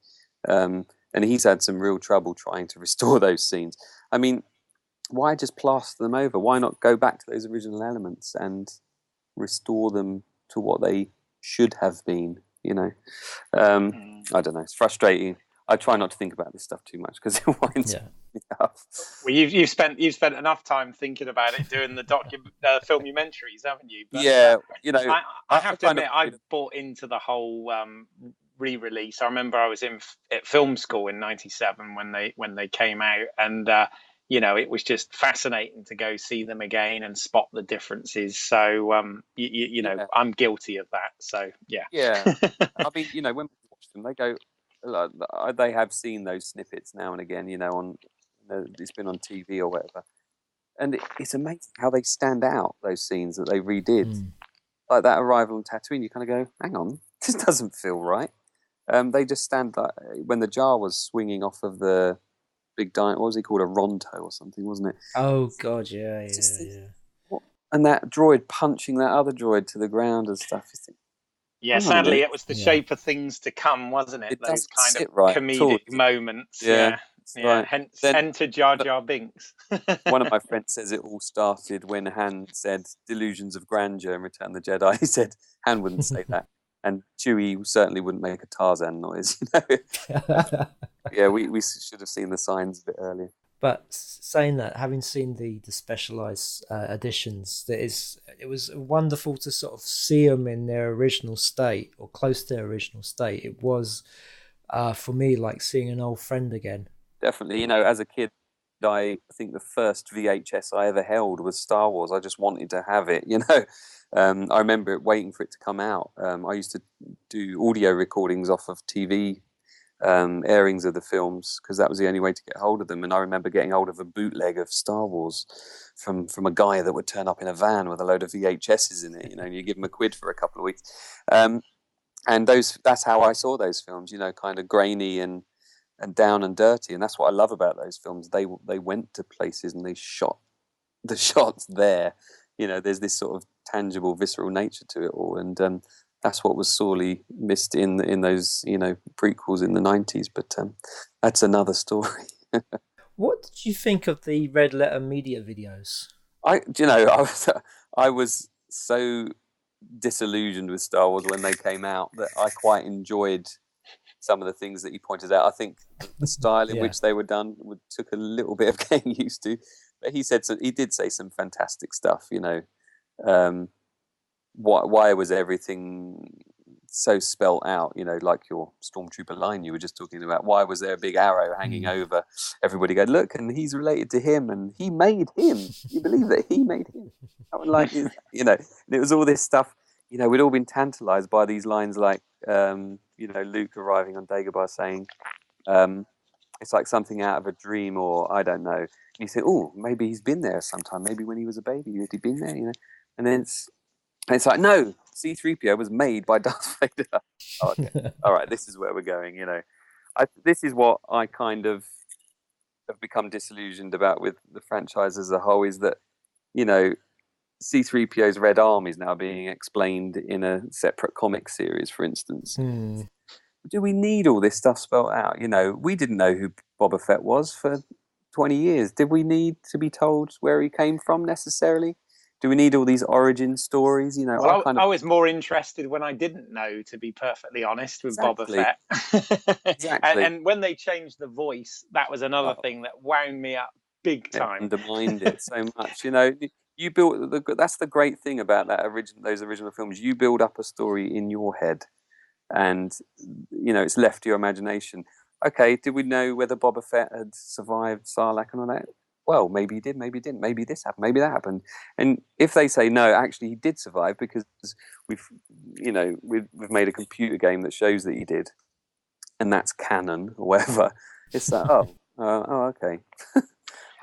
And he's had some real trouble trying to restore those scenes. I mean, why just plaster them over? Why not go back to those original elements and restore them to what they should have been? I don't know. It's frustrating. I try not to think about this stuff too much because it winds me up. Well, you've spent enough time thinking about it doing the filmumentaries, haven't you? But, yeah, I have to admit, I bought into the whole re-release. I remember I was at film school in '97 when they came out, and it was just fascinating to go see them again and spot the differences. So I'm guilty of that. So yeah. I mean, when we watch them, they go. They have seen those snippets now and again. It's been on TV or whatever, and it's amazing how they stand out. Those scenes that they redid, like that arrival on Tatooine, you kind of go, "Hang on, this doesn't feel right." They just stand like when the jar was swinging off of the big giant. What was he called? A Ronto or something, wasn't it? Oh God, yeah. And that droid punching that other droid to the ground and stuff. Yeah, sadly, it was the shape of things to come, wasn't it? Those kind of comedic moments. Yeah. Right. Hence, enter Jar Jar Binks. One of my friends says it all started when Han said "delusions of grandeur" in Return of the Jedi. He said Han wouldn't say that, and Chewie certainly wouldn't make a Tarzan noise. Yeah, we should have seen the signs a bit earlier. But saying that, having seen the specialized editions, it was wonderful to sort of see them in their original state or close to their original state. It was, for me, like seeing an old friend again. Definitely, as a kid, I think the first VHS I ever held was Star Wars. I just wanted to have it, I remember waiting for it to come out. I used to do audio recordings off of TV airings of the films because that was the only way to get hold of them. And I remember getting hold of a bootleg of Star Wars from a guy that would turn up in a van with a load of VHSs in it, and you give him £1 for a couple of weeks. And that's how I saw those films, kind of grainy and down and dirty. And that's what I love about those films. They went to places and they shot the shots there. There's this sort of tangible, visceral nature to it all. And that's what was sorely missed in those, prequels in the 90s. But that's another story. What did you think of the Red Letter Media videos? I was so disillusioned with Star Wars when they came out that I quite enjoyed some of the things that you pointed out. I think the style in which they were done took a little bit of getting used to. But he did say some fantastic stuff, why was everything so spelt out, like your stormtrooper line you were just talking about? Why was there a big arrow hanging over everybody? Go, look, and he's related to him, and he made him. You believe that he made him? And it was all this stuff. We'd all been tantalized by these lines, like Luke arriving on Dagobah saying, it's like something out of a dream, or I don't know. And you think, oh, maybe he's been there sometime. Maybe when he was a baby, had he been there? And then it's like, no, C-3PO was made by Darth Vader. Oh, okay. All right, this is where we're going. This is what I kind of have become disillusioned about with the franchise as a whole, is that C-3PO's red arm is now being explained in a separate comic series, for instance. Do we need all this stuff spelled out? We didn't know who Boba Fett was for 20 years. Did we need to be told where he came from necessarily? Do we need all these origin stories? Well, I was more interested when I didn't know, to be perfectly honest, with Boba Fett. Exactly. And when they changed the voice, that was another thing that wound me up big time. It undermined it so much. You built that's the great thing about those original films. You build up a story in your head, and it's left to your imagination. Okay, did we know whether Boba Fett had survived Sarlacc and all that? Well, maybe he did, maybe he didn't. Maybe this happened, maybe that happened. And if they say no, actually he did survive because we've made a computer game that shows that he did, and that's canon or whatever. It's like, okay.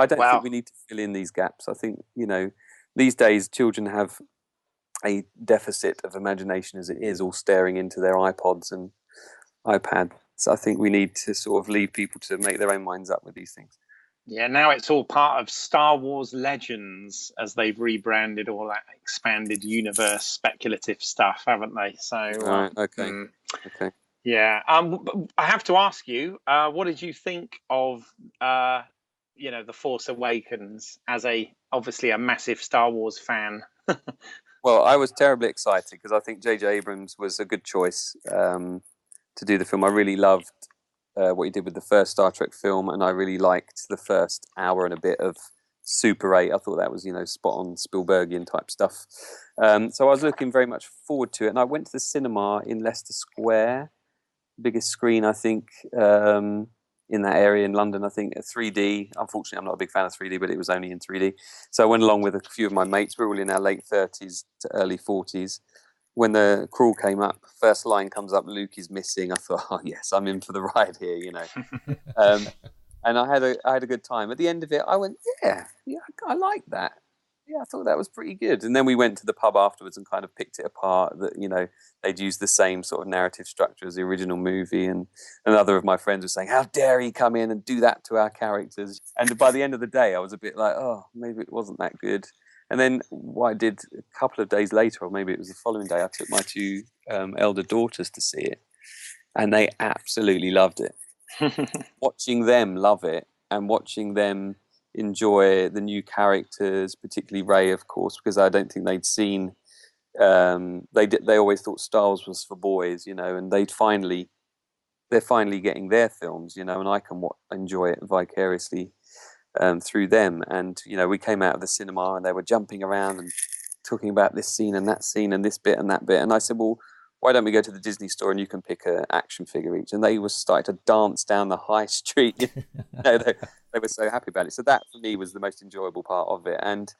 I don't think we need to fill in these gaps. I think these days children have a deficit of imagination as it is, all staring into their iPods and iPads. So I think we need to sort of leave people to make their own minds up with these things. Yeah, now it's all part of Star Wars Legends, as they've rebranded all that expanded universe speculative stuff, haven't they? So, right, okay. Yeah. I have to ask you, what did you think of, The Force Awakens, as obviously a massive Star Wars fan? Well, I was terribly excited because I think J.J. Abrams was a good choice to do the film. I really loved what he did with the first Star Trek film, and I really liked the first hour and a bit of Super 8. I thought that was, spot on Spielbergian type stuff. So I was looking very much forward to it, and I went to the cinema in Leicester Square, biggest screen, I think, in that area in London. I think 3D. Unfortunately, I'm not a big fan of 3D, but it was only in 3D. So I went along with a few of my mates. We were all in our late 30s to early 40s. When the crawl came up, first line comes up, Luke is missing. I thought, oh yes, I'm in for the ride here, And I had a good time. At the end of it, I went, yeah, I like that. Yeah, I thought that was pretty good. And then we went to the pub afterwards and kind of picked it apart. That they'd used the same sort of narrative structure as the original movie. And another of my friends was saying, "How dare he come in and do that to our characters?" And by the end of the day, I was a bit like, "Oh, maybe it wasn't that good." And then what I did a couple of days later, or maybe it was the following day, I took my two elder daughters to see it, and they absolutely loved it. Watching them love it and watching them enjoy the new characters, particularly Rey, of course, because I don't think they'd seen. They always thought Star Wars was for boys, and they're finally getting their films, and I can enjoy it vicariously through them. And we came out of the cinema and they were jumping around and talking about this scene and that scene and this bit and that bit. And I said, well, why don't we go to the Disney store and you can pick an action figure each? And they were starting to dance down the high street. They were so happy about it. So that for me was the most enjoyable part of it. And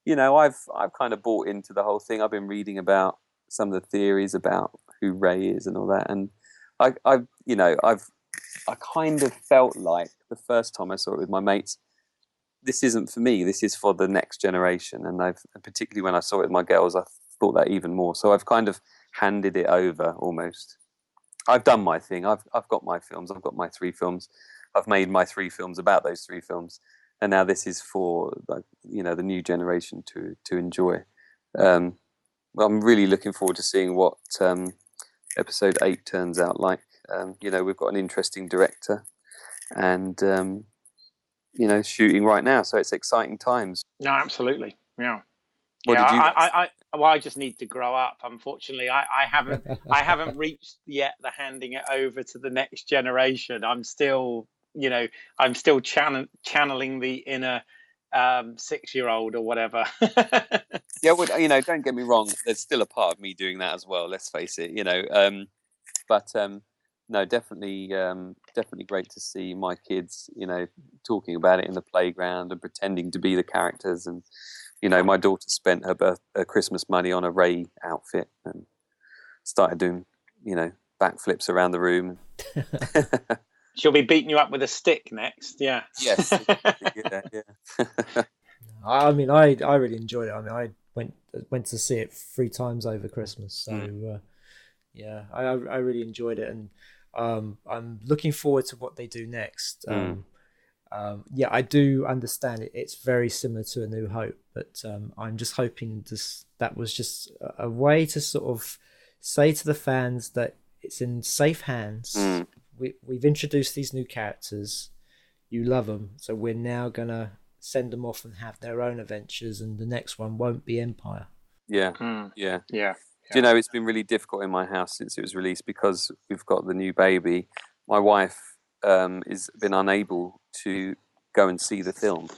I've kind of bought into the whole thing. I've been reading about some of the theories about who Rey is and all that. And I kind of felt like the first time I saw it with my mates, this isn't for me. This is for the next generation. And particularly when I saw it with my girls, I thought that even more. So I've kind of handed it over almost. I've done my thing. I've got my films. I've got my 3 films. I've made my 3 films about those 3 films. And now this is for the new generation to enjoy. I'm really looking forward to seeing what episode 8 turns out like. We've got an interesting director and shooting right now, so it's exciting times. No, absolutely. Yeah. What did you I just need to grow up. Unfortunately, I haven't reached yet the handing it over to the next generation. I'm still channeling the inner 6-year-old or whatever. Yeah, well, don't get me wrong. There's still a part of me doing that as well. Let's face it, But no, definitely great to see my kids, talking about it in the playground and pretending to be the characters. And my daughter spent her Christmas money on a Ray outfit and started doing, backflips around the room. She'll be beating you up with a stick next. Yeah. Yes. Yeah. I mean, I really enjoyed it. I mean, I went to see it 3 times over Christmas. So yeah, I really enjoyed it, and I'm looking forward to what they do next. Yeah, I do understand it. It's very similar to A New Hope, but I'm just hoping that was just a way to sort of say to the fans that it's in safe hands. We've introduced these new characters. You love them, so we're now gonna send them off and have their own adventures, and the next one won't be Empire. Yeah. Do you know, it's been really difficult in my house since it was released because we've got the new baby. My wife has been unable to go and see the film.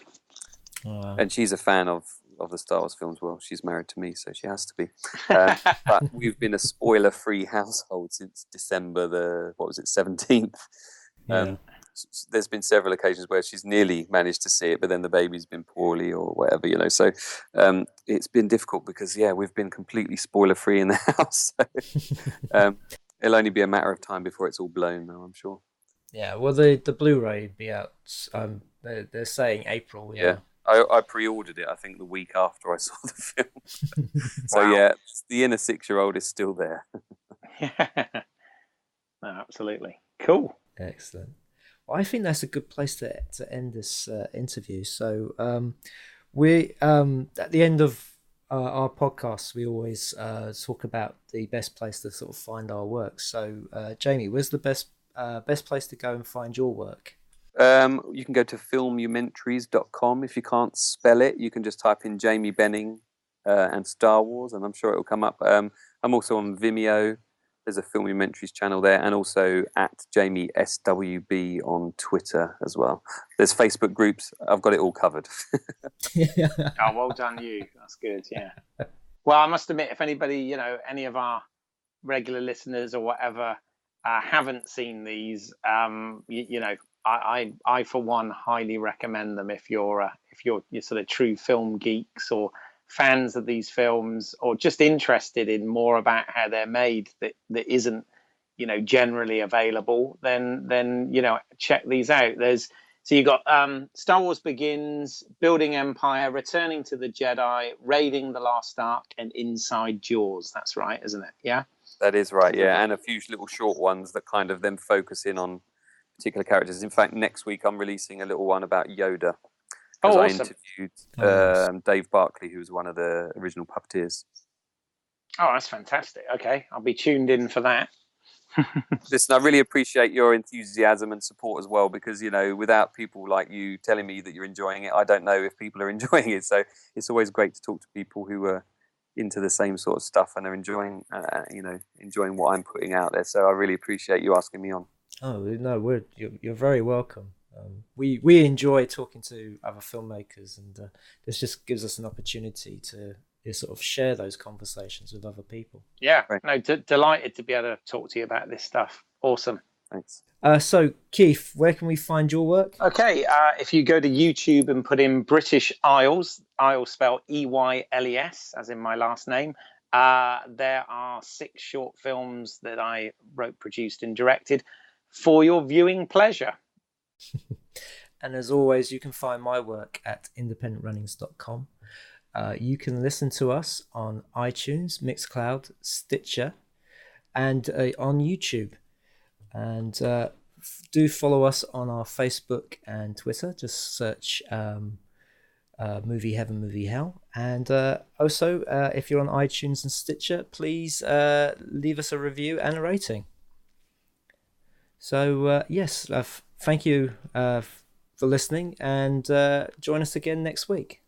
And she's a fan of the Star Wars films. Well, she's married to me, so she has to be. But we've been a spoiler-free household since December 17th. There's been several occasions where she's nearly managed to see it, but then the baby's been poorly or whatever, So it's been difficult because, we've been completely spoiler-free in the house. So, it'll only be a matter of time before it's all blown, though, I'm sure. Yeah, well, the Blu-ray will be out. They're saying April. Yeah. I pre-ordered it, I think, the week after I saw the film. So, the inner 6-year-old is still there. No, absolutely. Cool. Excellent. Well, I think that's a good place to end this interview. So we at the end of our podcast, we always talk about the best place to sort of find our work. So Jamie, where's the best place to go and find your work? You can go to filmumentaries.com. If you can't spell it, you can just type in Jamie Benning and Star Wars, and I'm sure it will come up. I'm also on Vimeo. There's a Filmumentaries channel there, and also at Jamie SWB on Twitter as well. There's Facebook groups. I've got it all covered. Oh, well done you. That's good, yeah. Well, I must admit, if anybody, any of our regular listeners or whatever haven't seen these, I for one highly recommend them if you're sort of true film geeks or fans of these films, or just interested in more about how they're made that isn't generally available, then check these out. So you got Star Wars Begins, Building Empire, Returning to the Jedi, Raiding the Lost Ark, and Inside Jaws. That's right, isn't it? Yeah, that is right. Yeah, and a few little short ones that kind of then focus in on particular characters. In fact, next week I'm releasing a little one about Yoda. Oh, I awesome. interviewed Dave Barkley, who was one of the original puppeteers. Oh, that's fantastic. Okay, I'll be tuned in for that. Listen, I really appreciate your enthusiasm and support as well, because, without people like you telling me that you're enjoying it, I don't know if people are enjoying it. So it's always great to talk to people who are into the same sort of stuff and are enjoying what I'm putting out there. So I really appreciate you asking me on. Oh, no, you're very welcome. We enjoy talking to other filmmakers, and this just gives us an opportunity to sort of share those conversations with other people. Yeah, no, delighted to be able to talk to you about this stuff. Awesome. Thanks. So, Keith, where can we find your work? Okay, if you go to YouTube and put in British Eyles, Eyles spelled EYLES, as in my last name, there are 6 short films that I wrote, produced, and directed for your viewing pleasure. And as always, you can find my work at independentrunnings.com. You can listen to us on iTunes, Mixcloud, Stitcher, and on YouTube. And do follow us on our Facebook and Twitter. Just search Movie Heaven, Movie Hell. And also, if you're on iTunes and Stitcher, please leave us a review and a rating. So, yes, thank you for listening, and join us again next week.